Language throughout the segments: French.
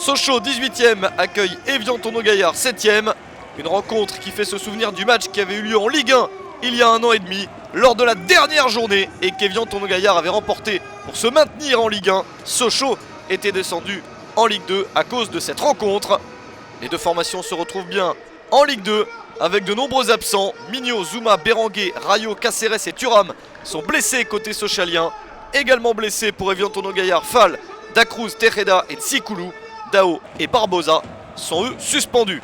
Sochaux 18e accueille Évian Tournon-Gaillard 7e. Une rencontre qui fait se souvenir du match qui avait eu lieu en Ligue 1 il y a 1 an et demi lors de la dernière journée et qu'Évian Tournon-Gaillard avait remporté pour se maintenir en Ligue 1. Sochaux était descendu en Ligue 2 à cause de cette rencontre. Les deux formations se retrouvent bien en Ligue 2 avec de nombreux absents. Mignot, Zouma, Béranguer, Rayo, Caceres et Thuram sont blessés côté socialien. Également blessés pour Évian Tournon-Gaillard, Fall, Dacruz, Tejeda et Tsicoulou. Dao et Barbosa sont eux suspendus.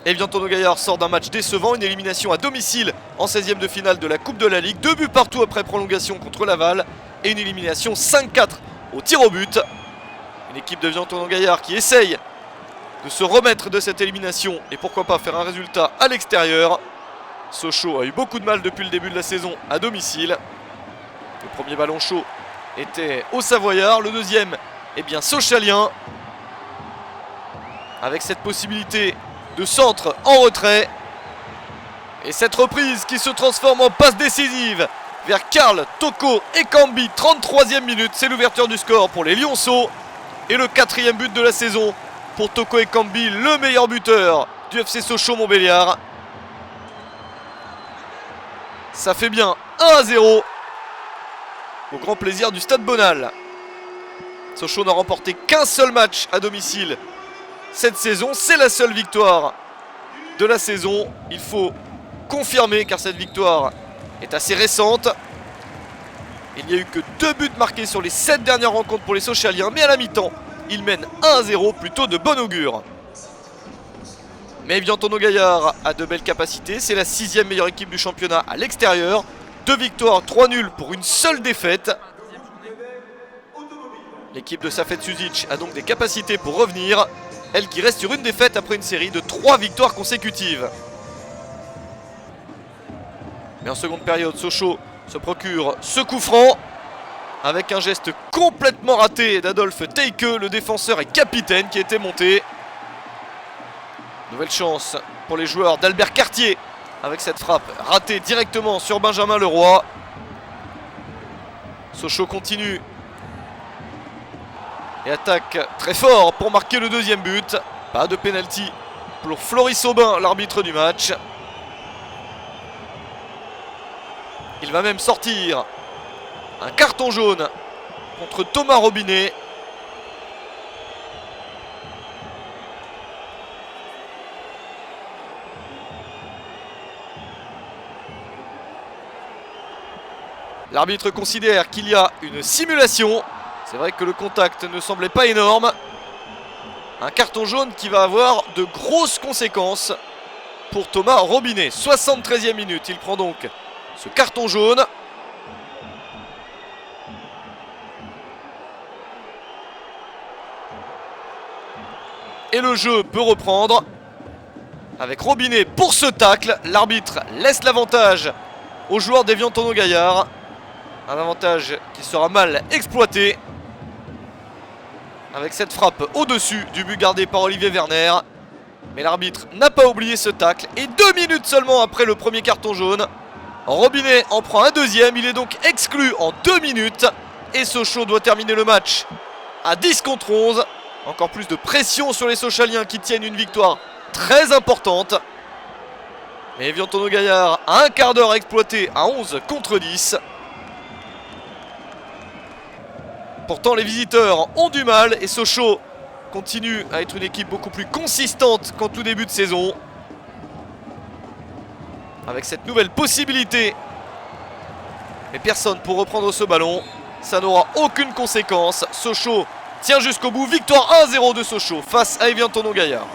Évian Tournon-Gaillard sort d'un match décevant, une élimination à domicile en 16e de finale de la Coupe de la Ligue. 2 buts partout après prolongation contre Laval et une élimination 5-4 au tir au but. Une équipe d'Évian Tournon-Gaillard qui essaye de se remettre de cette élimination et pourquoi pas faire un résultat à l'extérieur. Sochaux a eu beaucoup de mal depuis le début de la saison à domicile. Le premier ballon chaud était au Savoyard, le deuxième bien socialien. Avec cette possibilité de centre en retrait. Et cette reprise qui se transforme en passe décisive vers Karl, Toko et Cambi. 33e minute, c'est l'ouverture du score pour les Lionceaux. Et le 4e but de la saison pour Toko et Cambi, le meilleur buteur du FC Sochaux-Montbéliard. Ça fait bien 1-0 au grand plaisir du Stade Bonal. Sochaux n'a remporté qu'un seul match à domicile cette saison. C'est la seule victoire de la saison. Il faut confirmer car cette victoire est assez récente. Il n'y a eu que 2 buts marqués sur les 7 dernières rencontres pour les Sochaliens. Mais à la mi-temps, ils mènent 1-0, plutôt de bon augure. Mais Évian Tournon-Gaillard a de belles capacités. C'est la 6e meilleure équipe du championnat à l'extérieur. 2 victoires, 3 nuls pour une seule défaite. L'équipe de Safet Suzic a donc des capacités pour revenir. Elle qui reste sur une défaite après une série de 3 victoires consécutives. Mais en seconde période, Sochaux se procure ce coup franc avec un geste complètement raté d'Adolphe Teike, le défenseur et capitaine qui était monté. Nouvelle chance pour les joueurs d'Albert Cartier avec cette frappe ratée directement sur Benjamin Leroy. Sochaux continue et attaque très fort pour marquer le 2e but. Pas de pénalty pour Floris Aubin, l'arbitre du match. Il va même sortir un carton jaune contre Thomas Robinet. L'arbitre considère qu'il y a une simulation. C'est vrai que le contact ne semblait pas énorme. Un carton jaune qui va avoir de grosses conséquences pour Thomas Robinet. 73e minute, il prend donc ce carton jaune. Et le jeu peut reprendre avec Robinet pour ce tacle. L'arbitre laisse l'avantage aux joueurs d'Évian Tournon-Gaillard. Un avantage qui sera mal exploité avec cette frappe au-dessus du but gardé par Olivier Werner. Mais l'arbitre n'a pas oublié ce tacle. Et 2 minutes seulement après le premier carton jaune, Robinet en prend un deuxième. Il est donc exclu en 2 minutes. Et Sochaux doit terminer le match à 10 contre 11. Encore plus de pression sur les Sochaliens qui tiennent une victoire très importante. Mais Évian Tournon-Gaillard a un quart d'heure à exploiter à 11 contre 10. Pourtant les visiteurs ont du mal et Sochaux continue à être une équipe beaucoup plus consistante qu'en tout début de saison. Avec cette nouvelle possibilité. Mais personne pour reprendre ce ballon. Ça n'aura aucune conséquence. Sochaux tient jusqu'au bout. Victoire 1-0 de Sochaux face à Évian Tournon-Gaillard.